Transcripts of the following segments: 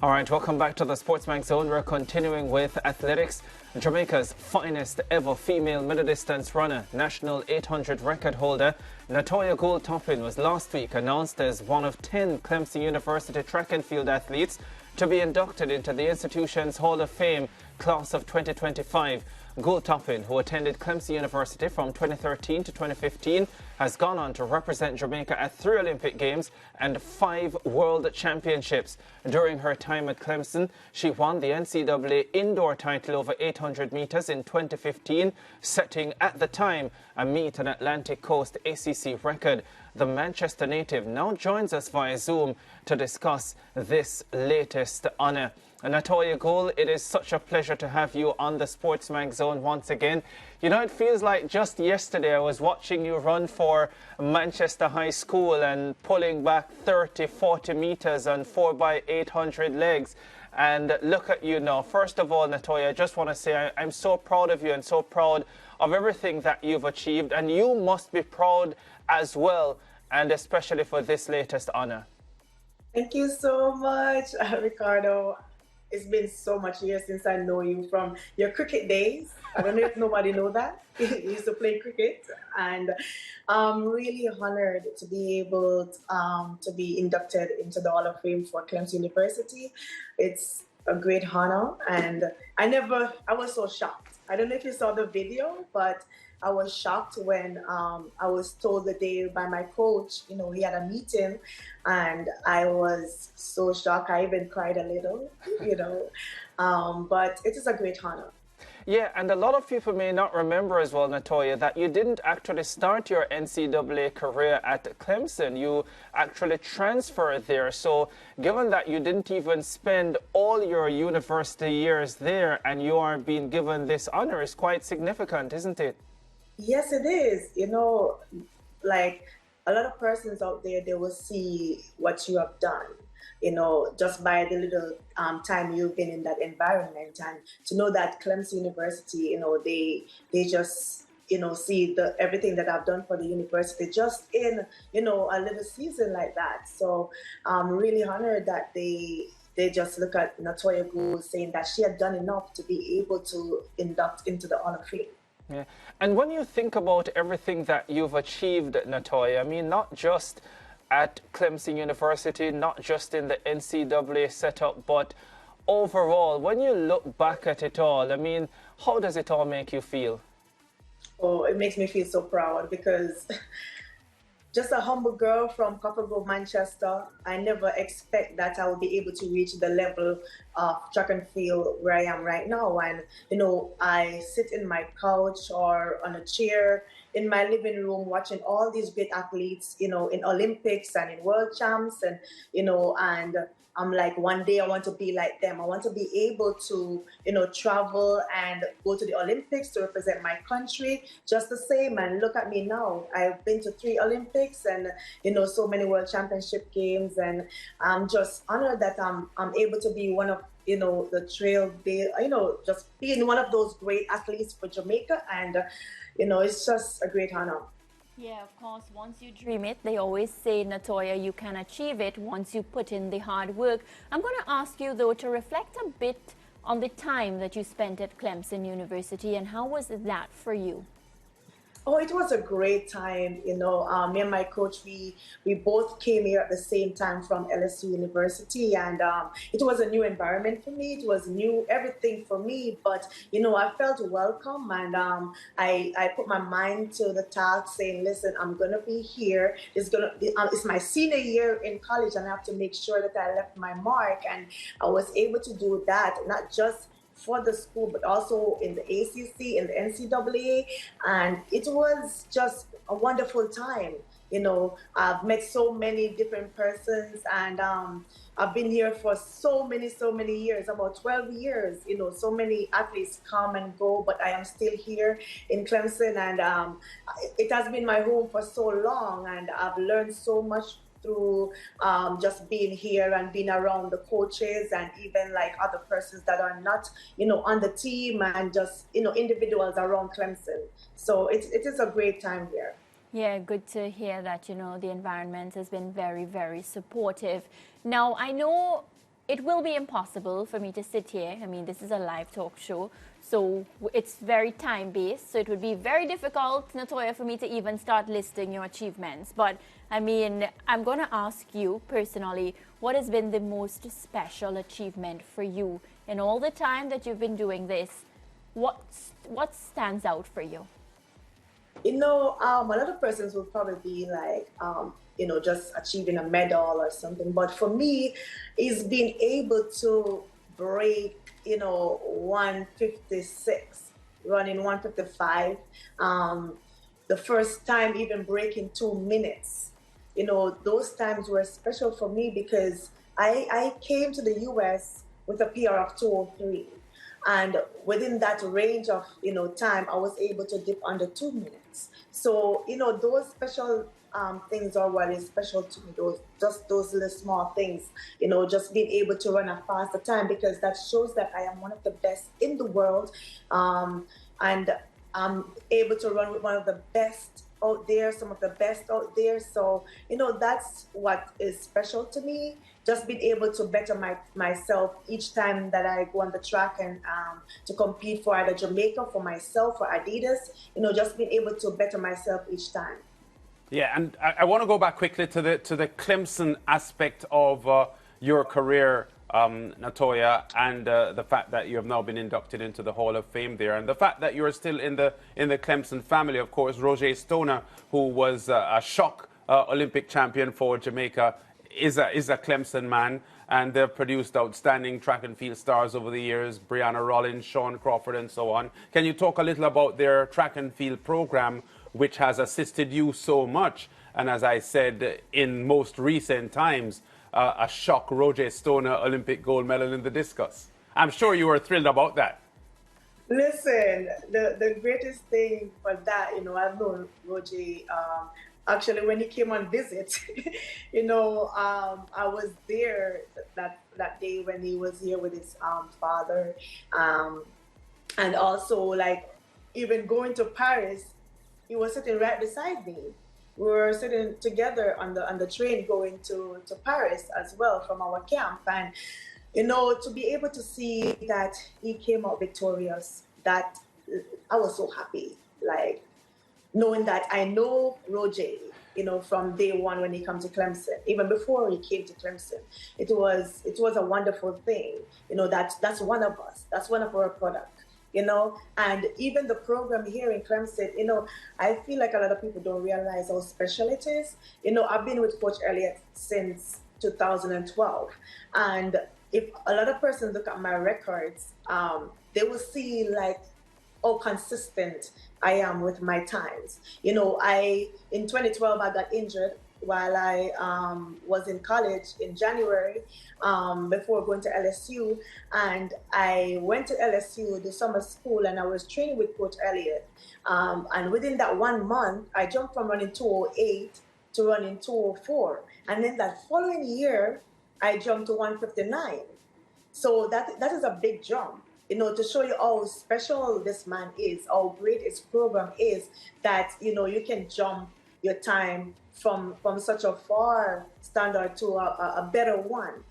All right, welcome back to the SportsMax Zone. We're continuing with athletics. Jamaica's finest ever female middle distance runner, national 800 record holder, Natoya Goule-Toppin, was last week announced as one of 10 Clemson University track and field athletes to be inducted into the institution's Hall of Fame class of 2025. Goule-Toppin, who attended Clemson University from 2013 to 2015, has gone on to represent Jamaica at 3 Olympic Games and 5 World Championships. During her time at Clemson, she won the NCAA indoor title over 800 meters in 2015, setting at the time a meet and Atlantic Coast ACC record. The Manchester native now joins us via Zoom to discuss this latest honour. Natoya Goule, it is such a pleasure to have you on the SportsMax Zone once again. You know, it feels like just yesterday I was watching you run for Manchester High School and pulling back 30, 40 meters on 4x800 legs. And look at you now. First of all, Natoya, I just want to say I'm so proud of you and so proud of everything that you've achieved. And you must be proud as well, and especially for this latest honour. Thank you so much, Ricardo. It's been so much years since I know you from your cricket days. I don't know if nobody know that. You used to play cricket, and I'm really honored to be able to be inducted into the Hall of Fame for Clemson University. It's a great honor, and I was so shocked. I don't know if you saw the video, but I was shocked when I was told the day by my coach, you know, we had a meeting, and I was so shocked. I even cried a little, you know, but it is a great honor. Yeah, and a lot of people may not remember as well, Natoya, that you didn't actually start your NCAA career at Clemson. You actually transferred there. So given that you didn't even spend all your university years there and you are being given this honor, is quite significant, isn't it? Yes, it is. You know, like a lot of persons out there, they will see what you have done, you know, just by the little time you've been in that environment. And to know that Clemson University, you know, they just, you know, see everything that I've done for the university just in, you know, a little season like that. So I'm really honored that they just look at Natoya Goule saying that she had done enough to be able to induct into the Hall of Fame. Yeah. And when you think about everything that you've achieved, Natoya, I mean, not just at Clemson University, not just in the NCAA setup, but overall, when you look back at it all, I mean, how does it all make you feel? Oh, it makes me feel so proud because just a humble girl from Copper Grove, Manchester, I never expect that I will be able to reach the level of track and field where I am right now. And, you know, I sit in my couch or on a chair in my living room watching all these great athletes, you know, in Olympics and in World Champs, and, you know, and I'm like, one day I want to be like them. I want to be able to, you know, travel and go to the Olympics to represent my country just the same. And look at me now. I've been to 3 Olympics and, you know, so many World Championship games. And I'm just honored that I'm able to be one of, you know, you know, just being one of those great athletes for Jamaica. And, you know, it's just a great honor. Yeah, of course, once you dream it, they always say, Natoya, you can achieve it once you put in the hard work. I'm going to ask you, though, to reflect a bit on the time that you spent at Clemson University, and how was that for you? Oh, it was a great time. You know, me and my coach, we both came here at the same time from LSU University, and it was a new environment for me. It was new everything for me, but you know, I felt welcome, and I put my mind to the task, saying, "Listen, I'm gonna be here. It's my senior year in college, and I have to make sure that I left my mark." And I was able to do that, not just for the school, but also in the ACC, in the NCAA. And it was just a wonderful time. You know, I've met so many different persons, and I've been here for so many years, about 12 years. You know, so many athletes come and go, but I am still here in Clemson, and it has been my home for so long, and I've learned so much through just being here and being around the coaches and even like other persons that are not, on the team and just, individuals around Clemson. So it is a great time here. Yeah, good to hear that, the environment has been very, very supportive. Now, I know it will be impossible for me to sit here. I mean, this is a live talk show, so it's very time-based. So it would be very difficult, Natoya, for me to even start listing your achievements. But, I mean, I'm going to ask you personally, what has been the most special achievement for you in all the time that you've been doing this? What stands out for you? A lot of persons will probably be like, just achieving a medal or something. But for me, is being able to break, 156, running 155. The first time even breaking 2 minutes. Those times were special for me because I came to the U.S. with a PR of 203. And within that range of, time, I was able to dip under 2 minutes. So, those special things are what is special to me, those little small things, just being able to run a faster time, because that shows that I am one of the best in the world. And I'm able to run with one of the best out there, some of the best out there. So, that's what is special to me. Just being able to better myself each time that I go on the track and to compete for either Jamaica, for myself, for Adidas, just being able to better myself each time. Yeah, and I want to go back quickly to the Clemson aspect of your career, Natoya, and the fact that you have now been inducted into the Hall of Fame there, and the fact that you're still in the Clemson family. Of course, Roger Stoner, who was a shock Olympic champion for Jamaica, is a Clemson man, and they've produced outstanding track and field stars over the years, Brianna Rollins, Sean Crawford, and so on. Can you talk a little about their track and field program, which has assisted you so much? And as I said, in most recent times, a shock Roger Stoner Olympic gold medal in the discus. I'm sure you were thrilled about that. Listen, the greatest thing for that, I've known Roger. Actually, when he came on visit, I was there that day when he was here with his father, and also like even going to Paris, he was sitting right beside me. We were sitting together on the train going to Paris as well from our camp, and to be able to see that he came out victorious, that I was so happy, like knowing that I know Roger, from day one when he came to Clemson, even before he came to Clemson, it was a wonderful thing, that's one of us, that's one of our products, and even the program here in Clemson, I feel like a lot of people don't realize how special it is. I've been with Coach Elliott since 2012, and if a lot of persons look at my records, they will see like how consistent I am with my times. In 2012, I got injured while I was in college in January before going to LSU. And I went to LSU, the summer school, and I was training with Coach Elliott. And within that 1 month, I jumped from running 208 to running 204. And then that following year, I jumped to 159. So that is a big jump. To show you how special this man is, how great his program is, that, you can jump your time from such a far standard to a better one,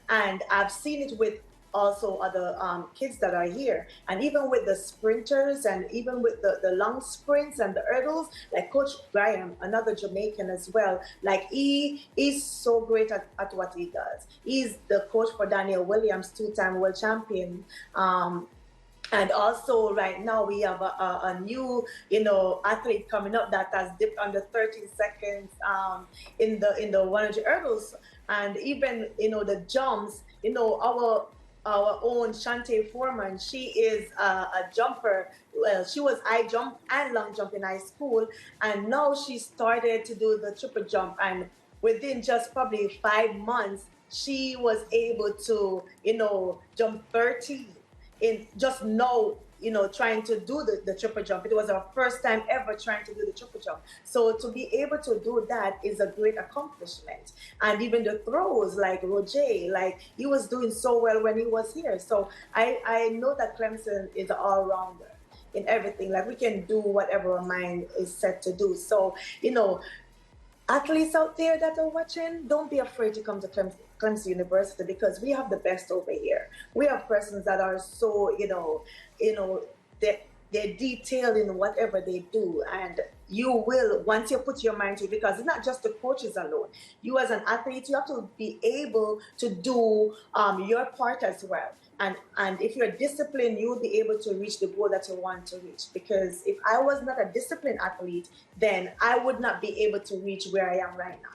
and I've seen it with also other kids that are here, and even with the sprinters and even with the long sprints and the hurdles, like Coach Graham, another Jamaican as well, like he is so great at what he does. He's the coach for Daniel Williams, 2-time world champion. And also right now we have a new, athlete coming up that has dipped under 13 seconds in the 100 hurdles, and even the jumps. Our own Shante Foreman, she is a jumper. Well, she was high jump and long jump in high school, and now she started to do the triple jump. And within just probably 5 months, she was able to, jump 30 in just now you know, trying to do the triple jump. It was our first time ever trying to do the triple jump. So to be able to do that is a great accomplishment. And even the throws, like Roger, like he was doing so well when he was here. So I know that Clemson is an all-rounder in everything. Like we can do whatever our mind is set to do. So, you know, athletes out there that are watching, don't be afraid to come to Clemson University, because we have the best over here. We have persons that are so, they're detailed in whatever they do, and you will, once you put your mind to it, because it's not just the coaches alone. You as an athlete, you have to be able to do your part as well. And if you're disciplined, you'll be able to reach the goal that you want to reach. Because if I was not a disciplined athlete, then I would not be able to reach where I am right now.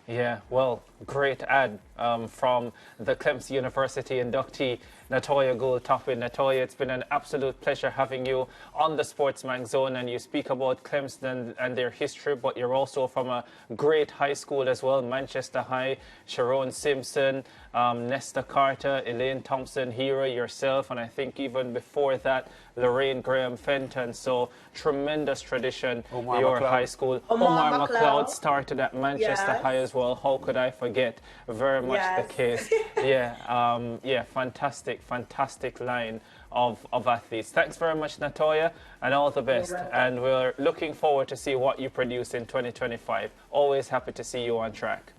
Yeah, well, great ad from the Clemson University inductee, Natoya Goule-Toppin. Natoya, it's been an absolute pleasure having you on the SportsMax Zone, and you speak about Clemson and their history, but you're also from a great high school as well, Manchester High. Sharon Simpson, Nesta Carter, Elaine Thompson, Hero, yourself, and I think even before that, Lorraine Graham Fenton. So tremendous tradition. Your high school. Omar McLeod started at Manchester High as well. How could I forget? Very much the case. Yeah, fantastic line of athletes. Thanks very much, Natoya, and all the best. And we're looking forward to see what you produce in 2025. Always happy to see you on track.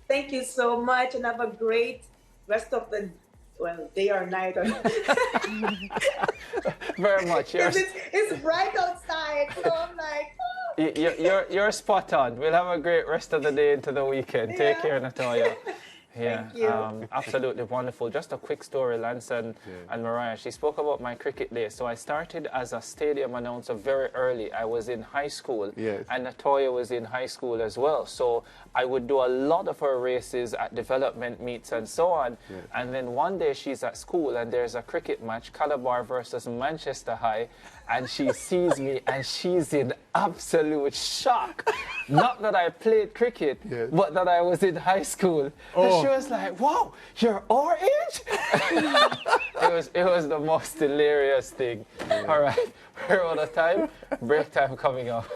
Thank you so much, and have a great rest of the day or night. Very much. It's bright outside, so I'm like, you're spot on. We'll have a great rest of the day into the weekend. Take care, Natoya. Yeah, absolutely wonderful. Just a quick story, Lance and Mariah. She spoke about my cricket days. So I started as a stadium announcer very early. I was in high school, and Natoya was in high school as well. So I would do a lot of her races at development meets and so on. And then one day she's at school and there's a cricket match, Calabar versus Manchester High, and she sees me and she's in absolute shock. Not that I played cricket, but that I was in high school. And she was like, "Wow, you're our age?" It was the most hilarious thing. All right, we're out of time. Break time coming up.